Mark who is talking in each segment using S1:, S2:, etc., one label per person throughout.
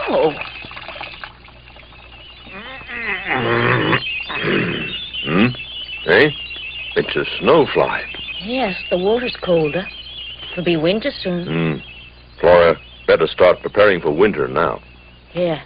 S1: Oh.
S2: Eh? It's a snowfly.
S1: Yes, the water's colder. It'll be winter soon.
S2: Flora, better start preparing for winter now.
S1: Yes.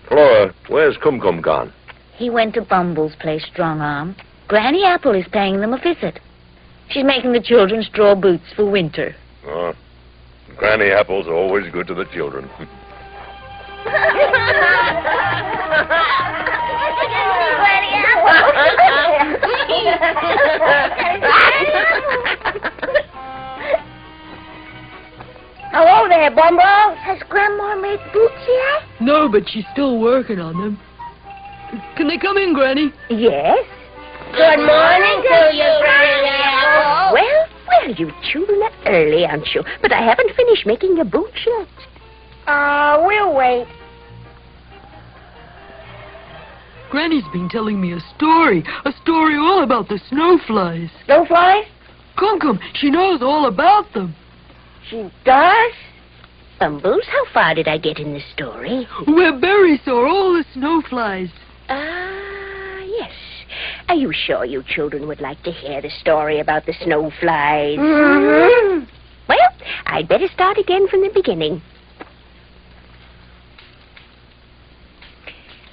S2: Flora, where's Cum-Cum gone?
S1: He went to Bumble's place, Strong Arm. Granny Apple is paying them a visit. She's making the children straw boots for winter.
S2: Oh, Granny Apples are always good to the children.
S3: Hello there, Bumble. Has Grandma made boots yet?
S4: No, but she's still working on them. Can they come in, Granny?
S3: Yes. Good morning to you, Granny Apple. Well, you children are early, aren't you? But I haven't finished making your boots yet. We'll wait.
S4: Granny's been telling me a story all about the snowflies.
S3: Snowflies?
S4: Cum-Cum, she knows all about them.
S3: She does? Bumbles, how far did I get in the story?
S4: Where Berry saw all the snowflies.
S3: Yes. Are you sure you children would like to hear the story about the snowflies?
S1: Mm-hmm.
S3: Well, I'd better start again from the beginning.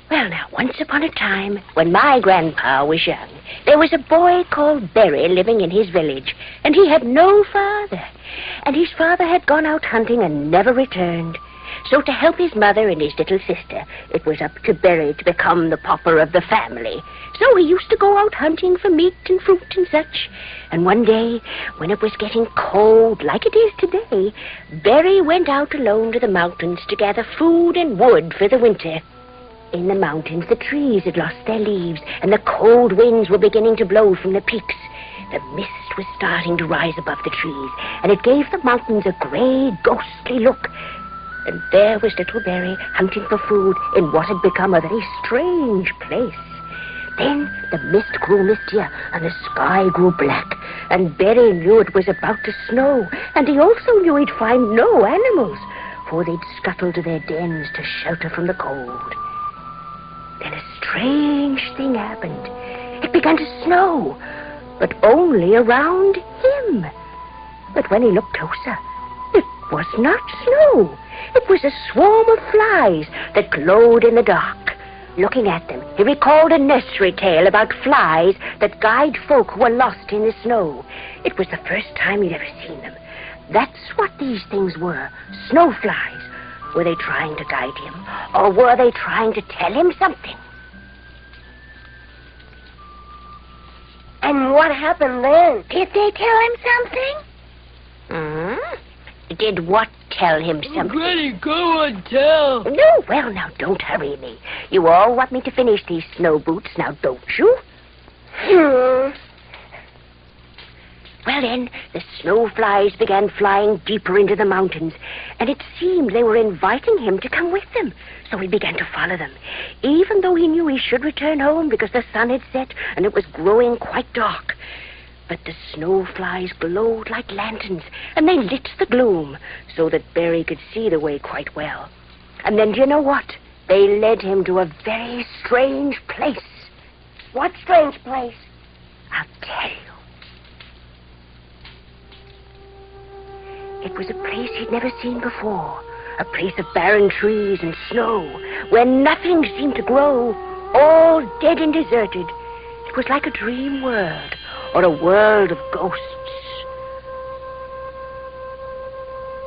S3: Well, now, once upon a time, when my grandpa was young, there was a boy called Berry living in his village, and he had no father. And his father had gone out hunting and never returned. So to help his mother and his little sister, it was up to Berry to become the pauper of the family. So he used to go out hunting for meat and fruit and such. And one day, when it was getting cold, like it is today, Berry went out alone to the mountains to gather food and wood for the winter. In the mountains, the trees had lost their leaves, and the cold winds were beginning to blow from the peaks. The mist was starting to rise above the trees, and it gave the mountains a grey, ghostly look. And there was little Berry hunting for food in what had become a very strange place. Then the mist grew mistier, and the sky grew black, and Berry knew it was about to snow, and he also knew he'd find no animals, for they'd scuttled to their dens to shelter from the cold. Then a strange thing happened. It began to snow, but only around him. But when he looked closer, it was not snow. It was a swarm of flies that glowed in the dark. Looking at them, he recalled a nursery tale about flies that guide folk who were lost in the snow. It was the first time he'd ever seen them. That's what these things were, snowflies. Were they trying to guide him, or were they trying to tell him something? And what happened then? Did they tell him something? Did what tell him something?
S4: Granny, go on, tell.
S3: No, well, now, don't hurry me. You all want me to finish these snow boots, now, don't you? Well, then, the snowflies began flying deeper into the mountains, and it seemed they were inviting him to come with them. So he began to follow them, even though he knew he should return home because the sun had set and it was growing quite dark. But the snowflies glowed like lanterns, and they lit the gloom so that Berry could see the way quite well. And then, do you know what? They led him to a very strange place. What strange place? I'll tell you. It was a place he'd never seen before, a place of barren trees and snow, where nothing seemed to grow, all dead and deserted. It was like a dream world, or a world of ghosts.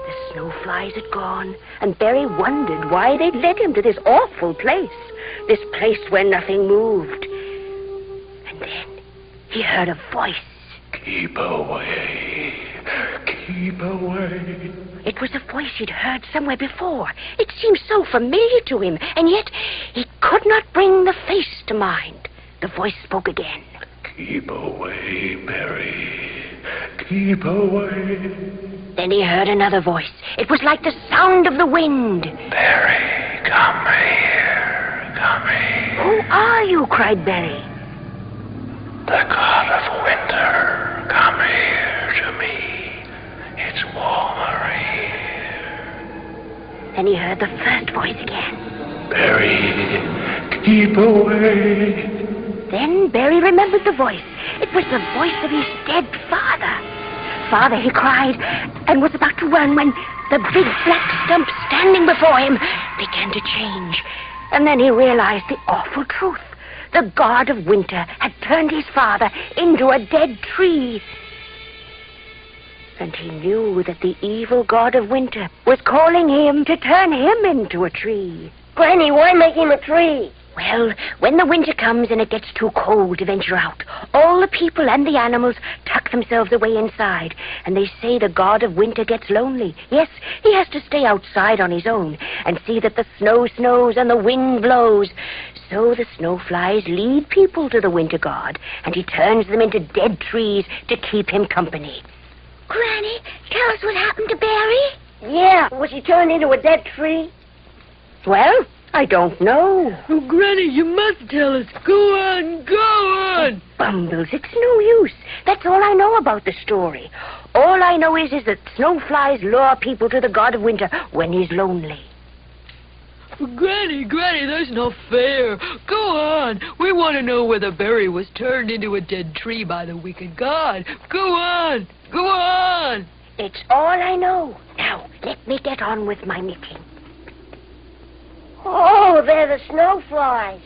S3: The snowflies had gone, and Berry wondered why they'd led him to this awful place where nothing moved. And then he heard a voice.
S2: Keep away. Keep away.
S3: It was a voice he'd heard somewhere before. It seemed so familiar to him, and yet he could not bring the face to mind. The voice spoke again.
S2: Keep away, Berry. Keep away.
S3: Then he heard another voice. It was like the sound of the wind.
S2: Berry, come here. Come here.
S3: Who are you? Cried Berry.
S2: The god of winter, come here to me. It's warmer here.
S3: Then he heard the first voice again.
S2: Barry, keep away.
S3: Then Barry remembered the voice. It was the voice of his dead father. Father, he cried, and was about to run when the big black stump standing before him began to change. And then he realized the awful truth. The god of winter had turned his father into a dead tree. And he knew that the evil god of winter was calling him to turn him into a tree.
S5: Granny, why make him a tree?
S3: Well, when the winter comes and it gets too cold to venture out, all the people and the animals tuck themselves away inside, and they say the god of winter gets lonely. Yes, he has to stay outside on his own and see that the snow snows and the wind blows. So the snowflies lead people to the winter god, and he turns them into dead trees to keep him company.
S1: Granny, tell us what happened to Barry.
S5: Yeah, was he turned into a dead tree?
S3: Well, I don't know.
S4: Oh, Granny, you must tell us. Go on, go on.
S3: Bumbles, it's no use. That's all I know about the story. All I know is that snowflies lure people to the god of winter when he's lonely.
S4: Granny, that's not fair. Go on. We want to know whether Barry was turned into a dead tree by the wicked god. Go on. Go on.
S3: It's all I know. Now, let me get on with my knitting.
S5: Oh, they're the snowflies.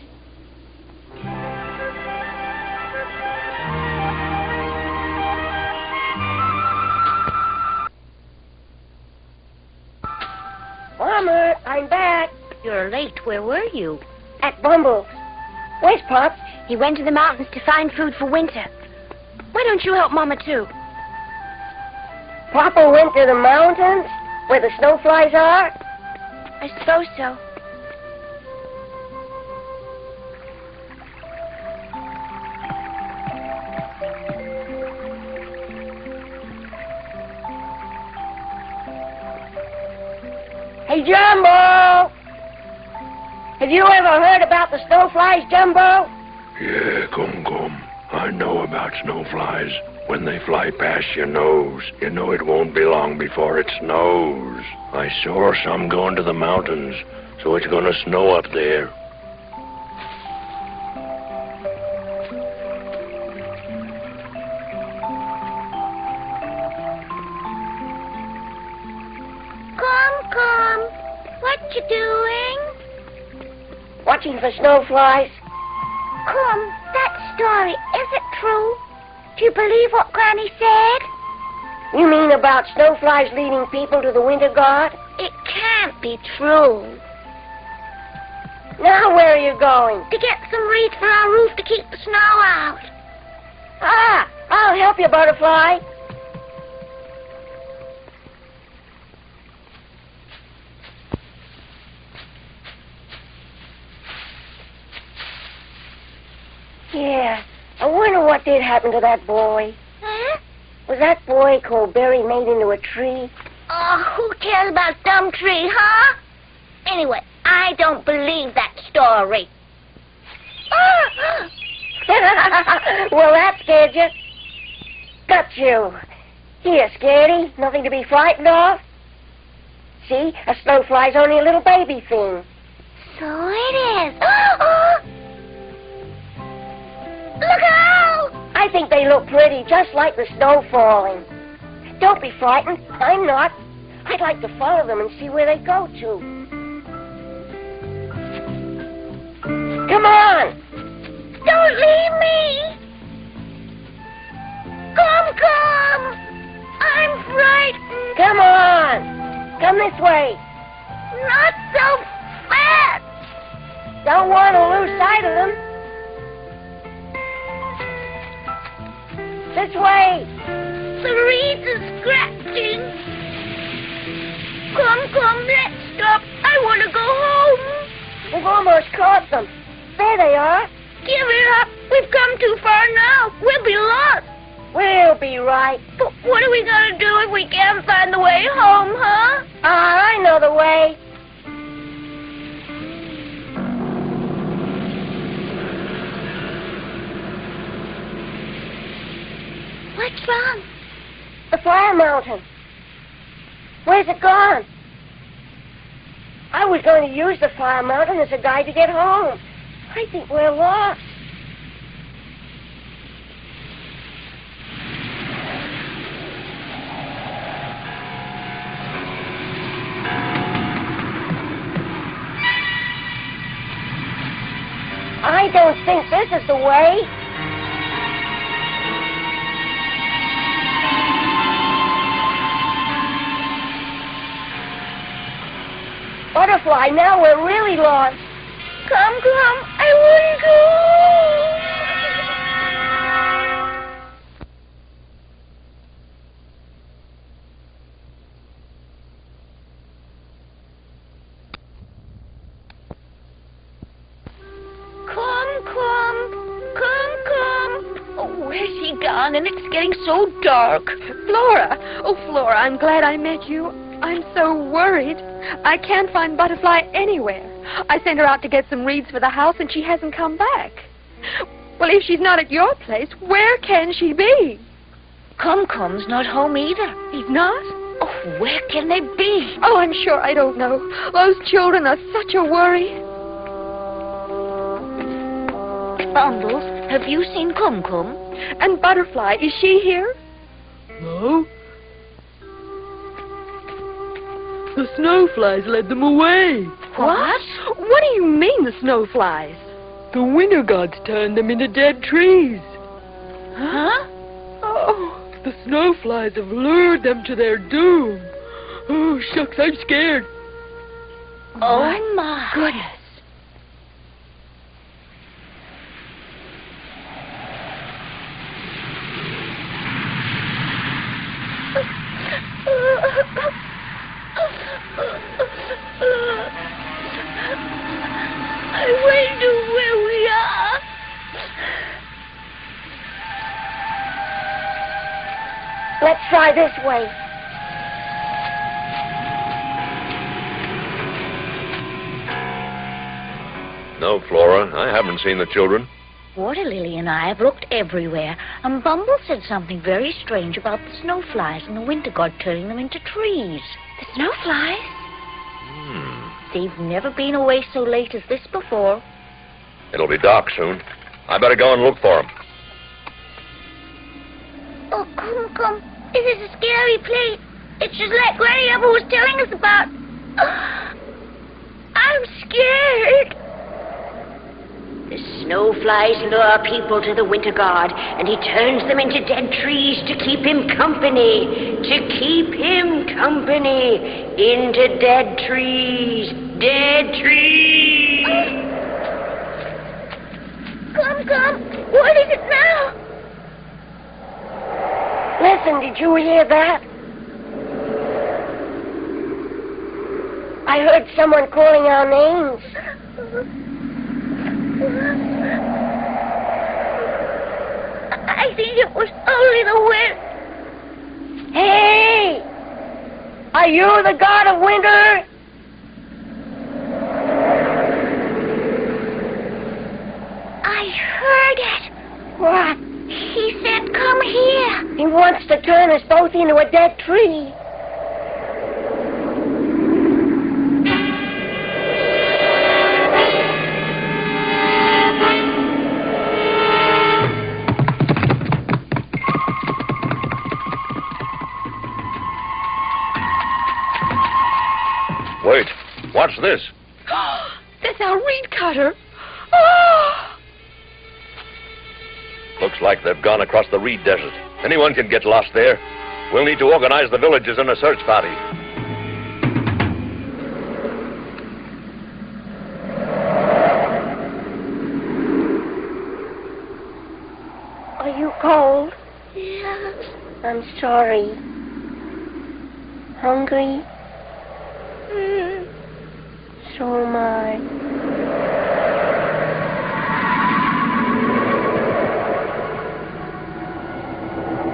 S5: Mama, I'm back.
S3: You're late. Where were you?
S5: At Bumble. Where's Pop?
S3: He went to the mountains to find food for winter. Why don't you help Mama, too?
S5: Papa went to the mountains where the snowflies are?
S3: I suppose so.
S5: Hey, Jumbo! Have you ever heard about the snowflies, Jumbo?
S2: Yeah, come. I know about snowflies. When they fly past your nose, you know it won't be long before it snows. I saw some going to the mountains, so it's gonna snow up there.
S1: Come. What you doing?
S5: Watching for snowflies.
S1: Come, that story, is it true? Do you believe what Granny said?
S5: You mean about snowflies leading people to the winter god?
S1: It can't be true.
S5: Now where are you going?
S1: To get some reeds for our roof to keep the snow out.
S5: Ah, I'll help you, Butterfly. Yeah, I wonder what did happen to that boy.
S1: Huh?
S5: Was that boy called Barry made into a tree?
S1: Oh, who cares about dumb tree, huh? Anyway, I don't believe that story.
S5: Well, that scared you. Got you. Here, Scaredy, nothing to be frightened of. See, a snowfly's only a little baby thing.
S1: So it is. Look out!
S5: I think they look pretty, just like the snow falling. Don't be frightened. I'm not. I'd like to follow them and see where they go to. Come on!
S1: Don't leave me! Come! I'm frightened.
S5: Come on! Come this way.
S1: Not so fast.
S5: Don't want to lose sight of them. This way.
S1: The reeds are scratching. Come, let's stop. I want to go home.
S5: We've almost caught them. There they are.
S1: Give it up. We've come too far now. We'll be lost.
S5: We'll be right.
S1: But what are we going to do if we can't find the way home, huh?
S5: I know the way.
S1: What's wrong?
S5: The fire mountain. Where's it gone? I was going to use the fire mountain as a guide to get home. I think we're lost. I don't think this is the way. Butterfly, now we're really lost.
S1: Come, I want to go. Come. Oh, where's he gone? And it's getting so dark.
S6: Flora! Oh, Flora, I'm glad I met you. I'm so worried. I can't find Butterfly anywhere. I sent her out to get some reeds for the house, and she hasn't come back. Well, if she's not at your place, where can she be?
S1: Com's not home either.
S6: He's not?
S1: Oh, where can they be?
S6: Oh, I'm sure I don't know. Those children are such a worry.
S1: Bumbles, have you seen Cum?
S6: And Butterfly, is she here?
S4: No. The snowflies led them away.
S6: What? What do you mean, the snowflies?
S4: The winter gods turned them into dead trees.
S1: Huh?
S4: Oh, the snowflies have lured them to their doom. Oh, shucks, I'm scared.
S1: Oh, my
S6: Goodness.
S1: I wonder where we are.
S5: Let's try this way.
S2: No, Flora, I haven't seen the children.
S1: Water Lily and I have looked everywhere, and Bumble said something very strange about the snowflies and the winter god turning them into trees.
S6: The snowflies?
S1: They've never been away so late as this before.
S2: It'll be dark soon. I better go and look for them.
S1: Oh, Cum. This is a scary place. It's just like Granny Apple was telling us about. I'm scared.
S3: The snowflies lure people to the winter god, and he turns them into dead trees to keep him company. To keep him company. Into dead trees. Dead trees.
S1: Cum. What is it now?
S5: Listen, did you hear that? I heard someone calling our names.
S1: I think it was only the wind.
S5: Hey! Are you the god of winter?
S1: I heard it.
S5: What?
S1: He said, come here.
S5: He wants to turn us both into a dead tree.
S2: Wait, what's this?
S6: That's our reed cutter. Oh!
S2: Looks like they've gone across the reed desert. Anyone can get lost there. We'll need to organize the villagers in a search party.
S5: Are you cold?
S1: Yes.
S5: I'm sorry. Hungry? So am I.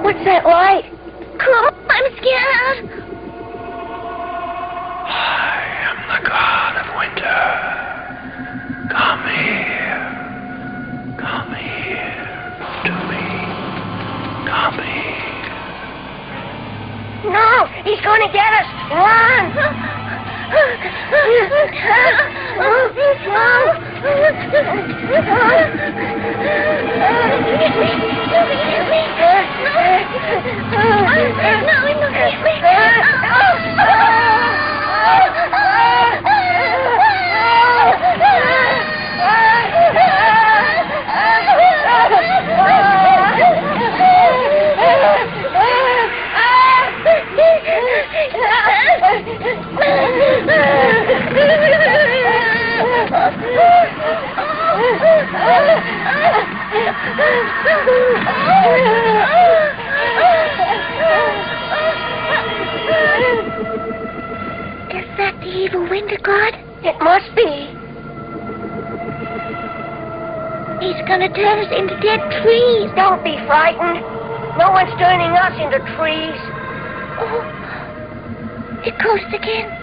S5: What's that light?
S1: Come, I'm scared.
S2: I am the god of winter. Come here. Come here to me. Come here.
S5: No! He's going to get us! Run!
S1: Is that the evil winter god?
S5: It must be.
S1: He's gonna turn us into dead trees.
S5: Don't be frightened. No one's turning us into trees.
S1: Oh, it goes again.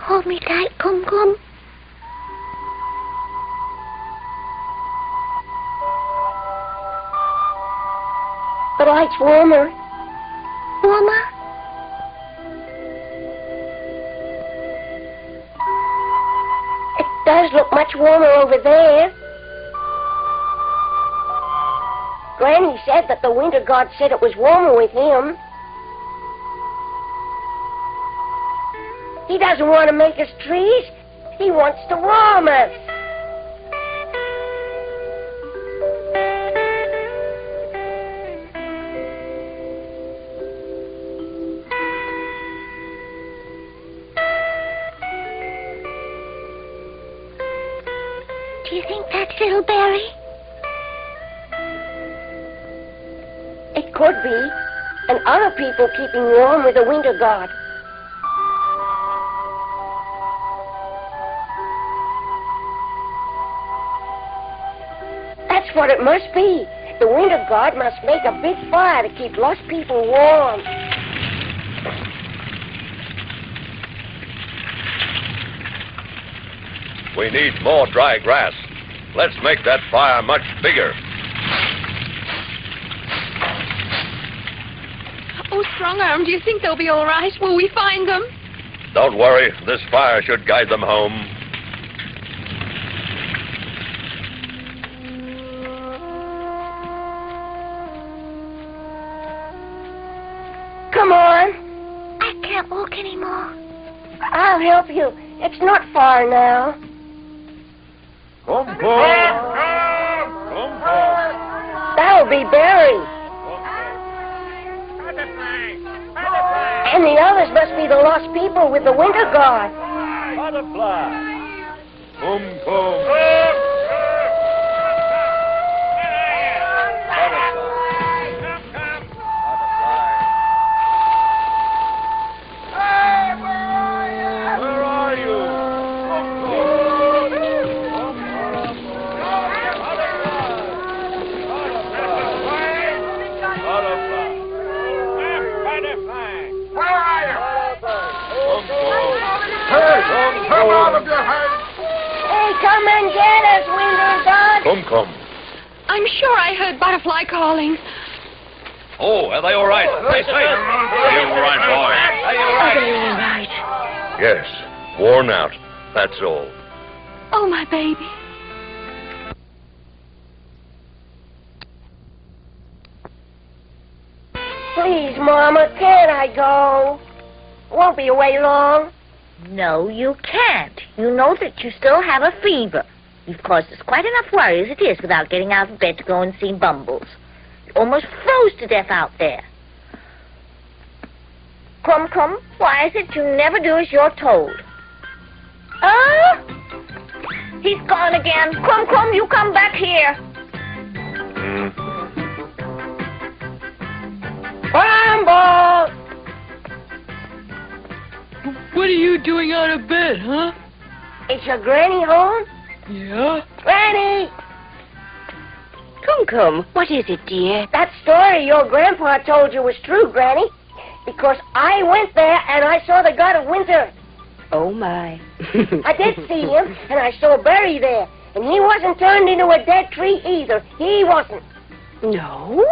S1: Hold me tight, Kum Kum.
S5: The light's warmer.
S1: Warmer?
S5: It does look much warmer over there. Granny said that the winter god said it was warmer with him. He doesn't want to make us trees. He wants to warm us.
S1: Do you think that's little Barry?
S5: It could be. And other people keeping warm with the winter god. That's what it must be. The winter god must make a big fire to keep lost people warm.
S2: We need more dry grass. Let's make that fire much bigger.
S6: Oh, Strong Arm, do you think they'll be all right? Will we find them?
S2: Don't worry, this fire should guide them home.
S5: Come on.
S1: I can't walk anymore.
S5: I'll help you. It's not far now.
S2: Come.
S5: That'll be Barry. And the others must be the lost people with the winter god.
S2: Butterfly. Come.
S5: Hey, come and get us, winter god.
S2: Come.
S6: I'm sure I heard Butterfly calling.
S2: Oh, are they all right? They say. Are you all right, boy? Are you all
S1: Are they all right?
S2: Yes, worn out. That's all.
S6: Oh, my baby.
S5: Please, Mama, can't I go? Won't be away long.
S1: No, you can't. You know that you still have a fever. You've caused us quite enough worry as it is without getting out of bed to go and see Bumbles. You almost froze to death out there. Come, why is it you never do as you're told? He's gone again. Come, you come back here.
S5: Bumble!
S4: What are you doing out of bed, huh?
S5: Is your granny home?
S4: Yeah?
S5: Granny!
S3: Come, what is it, dear?
S5: That story your grandpa told you was true, Granny. Because I went there and I saw the god of winter.
S3: Oh, my.
S5: I did see him, and I saw Barry there. And he wasn't turned into a dead tree either. He wasn't.
S3: No?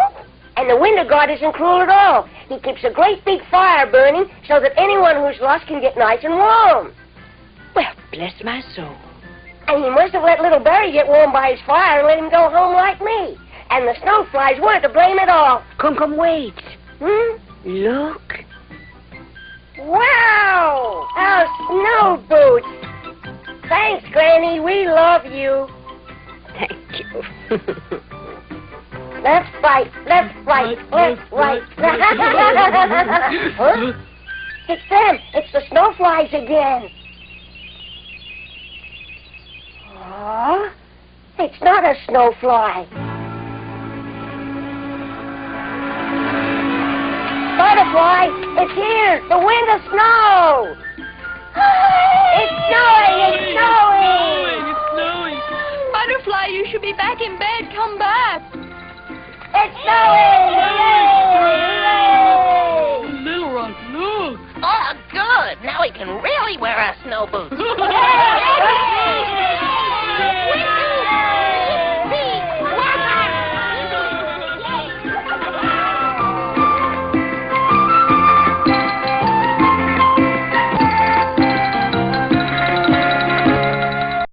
S5: And the winter guard isn't cruel at all. He keeps a great big fire burning so that anyone who's lost can get nice and warm.
S3: Well, bless my soul.
S5: And he must have let little Barry get warm by his fire and let him go home like me. And the snowflies weren't to blame at all.
S3: Come, wait. Look.
S5: Wow! Our snow boots! Thanks, Granny. We love you.
S3: Thank you.
S5: Left, right, left, right, left, right. Huh? It's them. It's the snowflies again. Aw, it's not a snowfly. Butterfly, it's here. The wind of snow. It's snowing. It's snowing.
S4: It's snowing.
S6: Butterfly, you should be back in bed. Come back.
S5: It's snowing. Hooray!
S4: Little Rock, look.
S7: Oh, good. Now we can really wear our snow boots.